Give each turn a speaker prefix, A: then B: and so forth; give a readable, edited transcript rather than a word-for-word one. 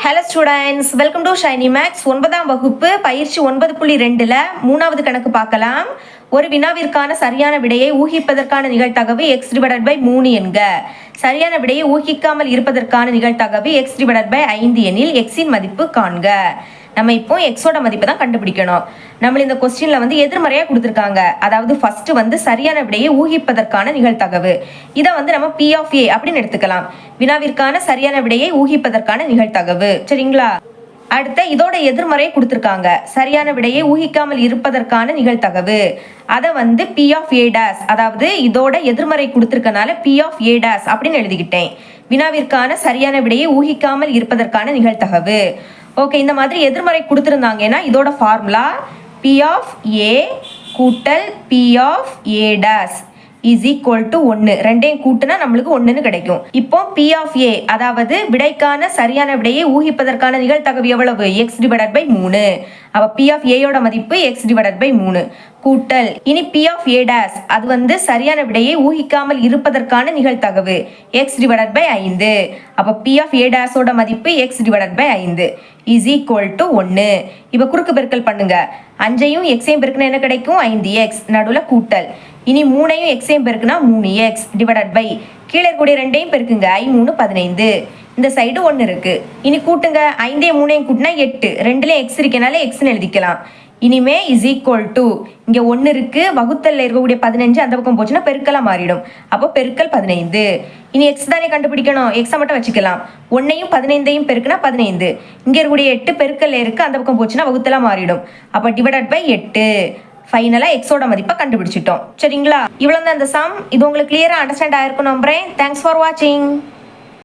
A: Hello students, welcome to Shiny Max. 9ஆம் வகுப்பு பயிற்சி 9.2ல் 3வது கணக்கு பார்க்கலாம். ஒரு வினாவிற்கான சரியான விடையை ஊகிப்பதற்கான நிகழ்தகவு x/3 என்க. சரியான விடையை ஊகிக்காமல் இருப்பதற்கான நிகழ்தகவு x/5 எனில் x-இன் மதிப்பு காண்க. நம்ம இப்போ எக்ஸோட மதிப்பை தான் கண்டுபிடிக்கணும். நம்ம இந்த கொஸ்டின்ல எதிர்மறையா கொடுத்துருக்காங்க. அதாவது ஃபர்ஸ்ட் சரியான விடையை ஊகிப்பதற்கான நிகழ்தகவு. இதை நம்ம P of A அப்படின்னு எடுத்துக்கலாம். வினாவிற்கான சரியான விடையை ஊகிப்பதற்கான நிகழ்தகவு. சரிங்களா? அடுத்த இதோட எதிர்மறையை கொடுத்துருக்காங்க. சரியான விடையை ஊகிக்காமல் இருப்பதற்கான நிகழ்தகவு. அதை P of A dash, அதாவது இதோட எதிர்மறை கொடுத்துருக்கனால P of A dash அப்படின்னு எழுதிக்கிட்டேன். வினாவிற்கான சரியான விடையை ஊகிக்காமல் இருப்பதற்கான நிகழ்தகவு. ஓகே, இந்த மாதிரி எதிர்மறை கொடுத்துருந்தாங்கன்னா இதோட ஃபார்முலா P of A கூட்டல் P of A dash is equal to 1. ரெண்டையும் கூட்டினா நம்மளுக்கு 1ன்னு கிடைக்கும். இப்போ P of A, அதாவது விடைக்கான சரியான விடையை ஊகிப்பதற்கான நிகழ்தகவு எவ்வளவு? x/3. அப்ப P of A யோட மதிப்பு x/3 கூட்டல் இனி P of A dash, அது சரியான விடையை ஊகிக்காமல் இருப்பதற்கான நிகழ்தகவு x/5. அப்ப P of A dash ஓட மதிப்பு x/5 is equal to 1. இப்ப குறுக்கு பெருக்கல் பண்ணுங்க. 5ஐயும் xஐயும் பெருக்கினா என்ன கிடைக்கும்? 5x. நடுவுல கூட்டல். இனி 3ஐயும் xஐயும் பெருக்கினா 3x டிவைடட் பை கீழே இருக்கக்கூடிய 2ஐயும் பெருக்குங்க. 5 3 15. இந்த சைடு 1 இருக்கு. இனி கூட்டுங்க. 5ஐயும் 3ஐயும் கூட்டினா 8. 2லயும் x இருக்கனால xன்னு எழுதிக்கலாம். இனிமே இஸ் ஈக்குவல் டு இங்க 1 இருக்கு, வகுத்தல்ல இருக்கக்கூடிய 15 அந்த பக்கம் போச்சுன்னா பெருக்கலா மாறிடும். அப்போ பெருக்கல் 15. இனி எக்ஸ் தானே கண்டுபிடிக்கணும். எக்ஸை மட்டும் வச்சுக்கலாம். 1ஐயும் 15ஐயும் பெருக்குனா 15. இங்க இருக்கக்கூடிய 8 பெருக்கல்ல இருக்கு, அந்த பக்கம் போச்சுன்னா வகுத்தலா மாறிடும். அப்போ டிவைடட் பை 8. ஃபைனலா எக்ஸோட மதிப்பை கண்டுபிடிச்சிட்டோம். சரிங்களா? இவ்வளவு தான் இந்த சம். இது உங்களுக்கு கிளியரா அண்டர்ஸ்டாண்ட் ஆயிருக்கும் நம்புறேன். தேங்க்ஸ் ஃபார் வாட்சிங்.